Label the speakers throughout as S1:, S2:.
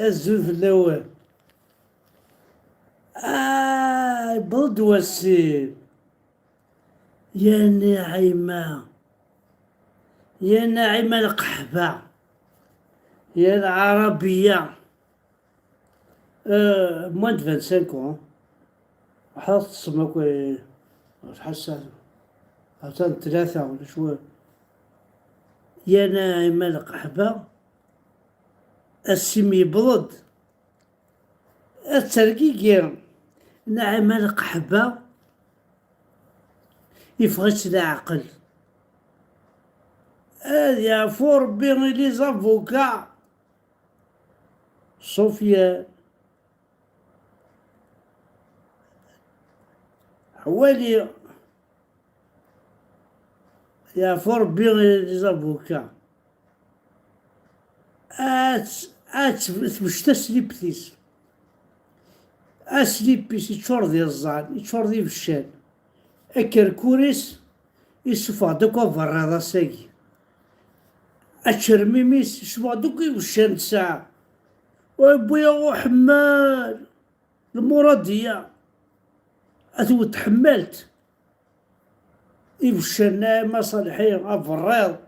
S1: الزوف الأول بلد والسير يا ناعمة يا ناعمة القحبة يا العربية موان دو 25 حاط تسمى حسن عطان 3 ولا شوية يا ناعمة القحبة السمي بلد الترقيق ناعمة القحبة يفغش العقل هذا فور بين لي زافوكا صوفيا حوالي يا فور بين لي زافوكا مش تسليبتيس اسليبيس يتشور ديال الزعل يتشور ديال الشان اكركوريس يسفع دوكا فرادة ساقي اتشرميميس يسفع دوكا يوشان ساعة ويبويا وحمال المرادية أتو تحملت يوشان نايمة صالحين أفراد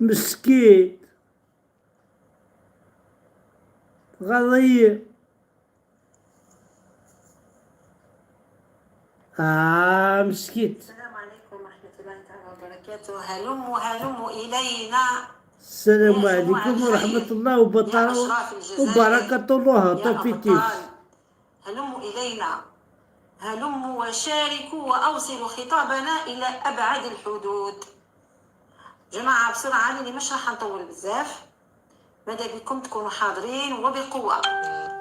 S1: مسكين غضية مسكين.
S2: السلام عليكم ورحمة الله تعالى وبركاته. هلموا إلينا.
S1: السلام عليكم ورحمة الله وبركاته الله طفيتيش.
S2: هلموا إلينا، هلموا وشاركوا وأوصلوا خطابنا إلى أبعد الحدود. جماعة بسرعة اللي مش راح نطول بزاف، ماذا بكم تكونوا حاضرين وبقوة،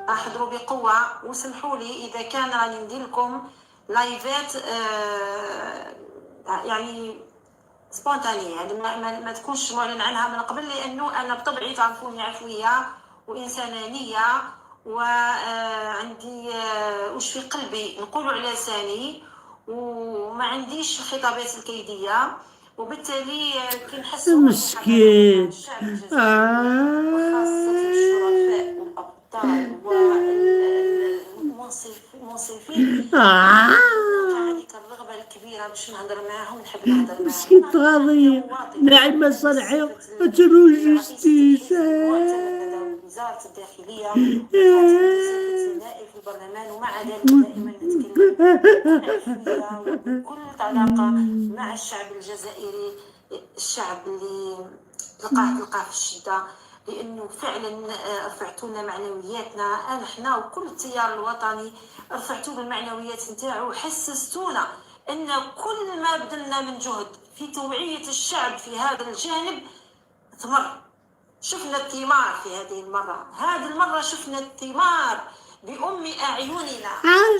S2: احضروا بقوة وسمحوا لي إذا كان راني ندير لكم لايفات يعني سبونتانية، يعني ما تكونش معلن عنها من قبل، لأنه أنا بطبعي تعرفوني عفوية وإنسانانية وعندي وش في قلبي نقولوا على لساني، وما عنديش خطابات الكيدية، وبالتالي كي نحس
S1: مسكين
S2: الشعب الجزائري وخاصة الشرفاء والأبطال والمنصفين هذيك الرغبة الكبيرة باش نهضر معاهم، نحب نهضر معاهم.
S1: مسكين غاضية ناعمة صالحة أتلو جستيس
S2: وزارة الداخلية في البرلمان، ومع ذلك دائما نتكلم بكل علاقة مع الشعب الجزائري، الشعب اللي تلقاه في الشدة، لأنه فعلا رفعتونا معنوياتنا نحنا وكل التيار الوطني، رفعتوا المعنويات نتاعو وحسستونا أن كل ما بذلنا من جهد في توعية الشعب في هذا الجانب ثمر. شفنا الثمار في هذه المرة شفنا الثمار بأم أعيننا.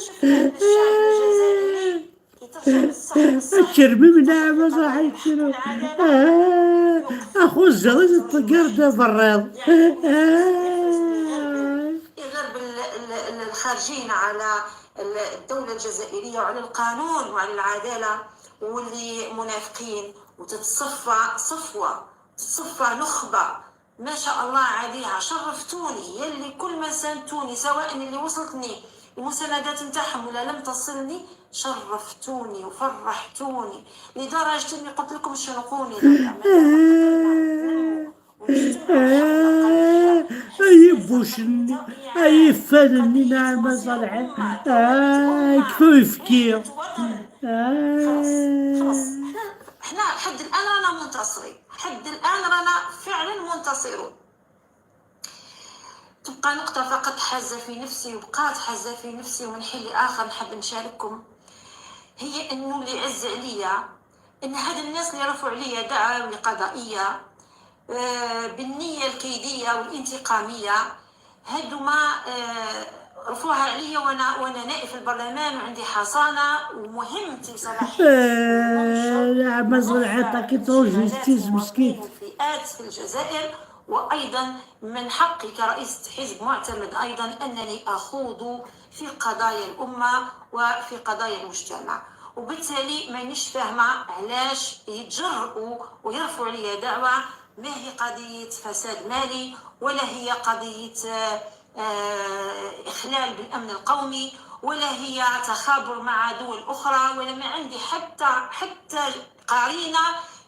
S2: شفنا أن الشعب الجزائري يترجع بالصح
S1: شربي من ناعمة صاحي شنو أخو الزغيز الطقردة براد
S2: يغرب الخارجين على الدولة الجزائرية وعلى القانون وعلى العدالة، واللي منافقين، وتتصفى صفوة، تتصفى نخبة ما شاء الله عليها. شرفتوني يلي كل ما ساندتوني، سواء اللي وصلتني المساندات نتاعهم ولا لم تصلني، شرفتوني وفرحتوني لدرجة اني قلت لكم شنقوني
S1: اي بوشني اي فنني ناعمة صالحة كيف
S2: خلاص احنا لحد الان رانا منتصرين، لحد الان رانا فعلا منتصرون. تبقى نقطة فقط حازة في نفسي، وبقات حازة في نفسي، ومن حين لآخر نحب نشارككم، هي انه اللي عز عليا ان هاد الناس اللي رفعوا عليا دعاوي قضائية بالنية الكيدية والانتقامية، هادو ما رفعوها عليا وانا نائب البرلمان وعندي حصانة ومهمتي صلاحية
S1: نعم صالحة كيتو جستيس مسكين
S2: الفئات في الجزائر. وأيضا من حقي كرئيس حزب معتمد أيضا أنني أخوض في قضايا الأمة وفي قضايا المجتمع، وبالتالي مانيش فاهمه علاش يتجرؤوا ويرفعوا عليا دعوه. ما هي قضيه فساد مالي، ولا هي قضيه إخلال بالأمن القومي، ولا هي تخابر مع دول أخرى، ولا ما عندي حتى قرينة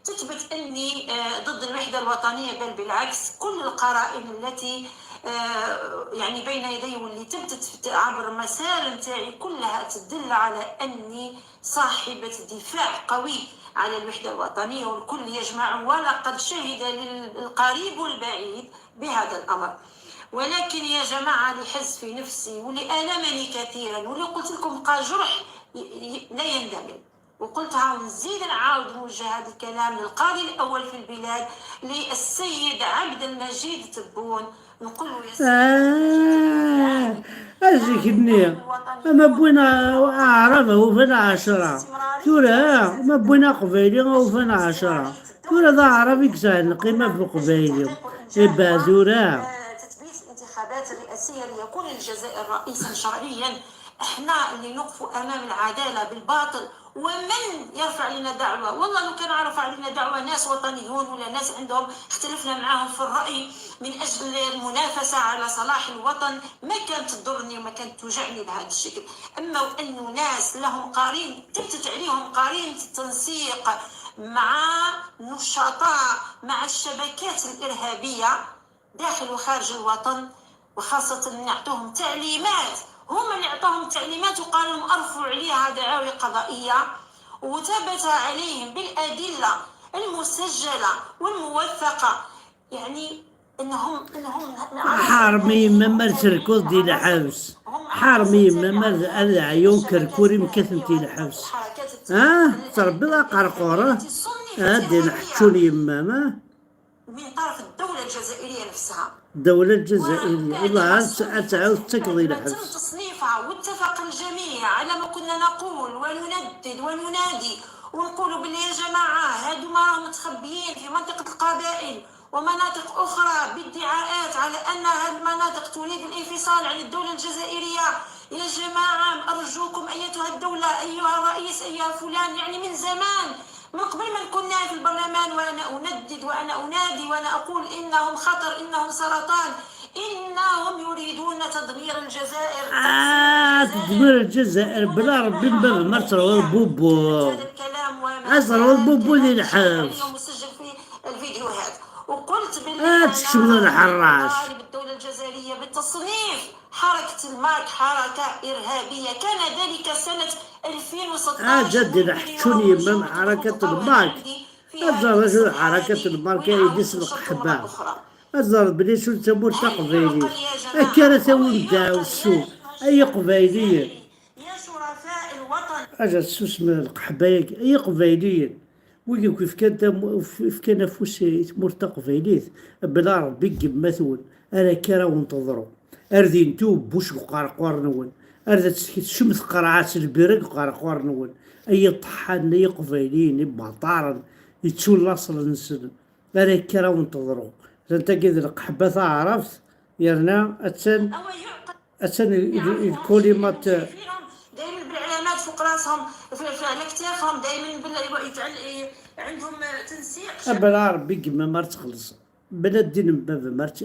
S2: تثبت أني ضد الوحدة الوطنية. بل بالعكس، كل القرائن التي يعني بين يدي واللي تمت عبر مسار متاعي كلها تدل على أني صاحبة دفاع قوي على الوحدة الوطنية، والكل يجمع، ولقد شهد للقريب والبعيد بهذا الأمر. ولكن يا جماعة، لحز في نفسي ولآلمني كثيرا، واللي قلت لكم قال جرح لا يندمل، وقلتها ونزيد نعاود نوجه هذا الكلام للقاضي الأول في البلاد، للسيد عبد المجيد تبون، نقول له يا سيدي
S1: أجيك النية ما بوينا أعرفه وفينا 10 تورا ما بوينا قبيلي وفينا 10 تورا ذا عربي كسان قيمة في قبيلي إبا تورا
S2: تثبيت الانتخابات الرئاسية ليكون الجزائر رئيسا شرعيا. احنا اللي نقف امام العداله بالباطل. ومن يرفع لنا دعوه، والله لو كان رفع لنا دعوه ناس وطنيون ولا ناس عندهم اختلفنا معاهم في الراي من اجل المنافسه على صلاح الوطن، ما كانت تضرني وما كانت توجعني بهذا الشكل. اما وانه ناس لهم قرين تبتت عليهم قرين التنسيق مع نشطاء مع الشبكات الارهابيه داخل وخارج الوطن، وخاصه ان يعطوهم تعليمات، هم اللي اعطاهم تعليمات وقالوا لهم ارفعوا عليها دعاوي قضائيه، وثبت عليهم بالادله المسجله والموثقه، يعني انهم
S1: حارمي ممر سركوز دي الحبس حارمي ممر العيون كركوري مكثمتي الحبس تربي لا قرقورة دي نحكوني ماما
S2: من طرف الدولة الجزائرية نفسها.
S1: الدولة الجزائرية والله تعاود تقضي
S2: تم
S1: الحبس.
S2: تصنيفها واتفق الجميع على ما كنا نقول وندد وننادي ونقول باللي يا جماعة هادو ما راهم متخبيين في منطقة القبائل ومناطق أخرى بادعاءات على أن هذه المناطق تريد الانفصال عن الدولة الجزائرية. يا جماعة أرجوكم أيتها الدولة، أيها الرئيس، أيها فلان، يعني من زمان، من قبل ما نكون في البرلمان وأنا أندد وأنا أنادي وأنا أقول إنهم خطر، إنهم سرطان، إنهم يريدون تدمير الجزائر.
S1: تدمير الجزائر بلا ربي باب مرتر والبوبو
S2: هذا الكلام
S1: أصل والبوبو اللي الحبس
S2: مسجل في الفيديوهات. وقلت بالله
S1: تشمل الحراش
S2: بالدولة الجزائرية بالتصنيف حركة المارك حركة إرهابية. كان ذلك سنة 2016.
S1: جدي نحكوني من حركة المارك الزرج حركة المارك يدس القحبة الزرج بلي شو تسمو تقبيلي كانت وندا والسوق أي قبيلية
S2: يا شرفاء الوطن
S1: أجل سوس من القحبة أي قبيلية ويقول كيف كان فوسي مرتقبيليت بلا ربي قب مثول أنا كرا وانتظروا أردين توب بوش قرقور نون أرد شمث قرعات البرق قرقور نون أي طحان أي قبيلين بطارا يتسول لاصل نسن أنا كرا وانتظروا أنت كذا القحبة عرفت يرنا أتسن الكلمات
S2: دائما بالعلامات فوق راسهم على كتافهم دائما عندهم تنسيق.
S1: بلا ربي كما ما تخلص بلا الدين بابا مرت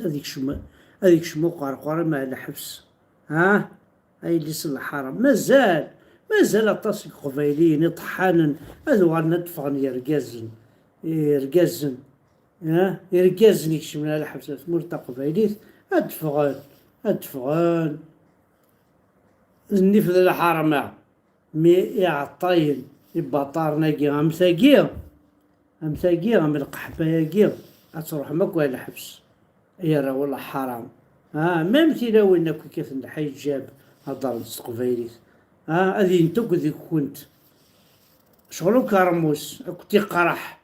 S1: هذيك شمو قرقره مع الحبس هاي اللي صلح الحرام مازال الطاسك قبيليين يطحنن هذو غانا تفغن يرقزن يرقزن يكشمنا الحبس مرتا قبيليت ادفغن النفذ الحرام مي يعطين يبقى طارناكي امساقيه من القحبه تروح ماكو على الحبس يا راه والله حرام ما متينا وينك كيف نحي جاب هضر القبيليت هذه انت كذي كنت شغلو كرموس كنت قرح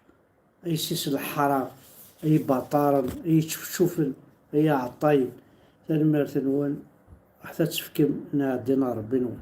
S1: اي سيس الحرام اي بطارن اي شوفن اي عطاين ثاني مرتين وين حتى تفكم نا دينار بينهم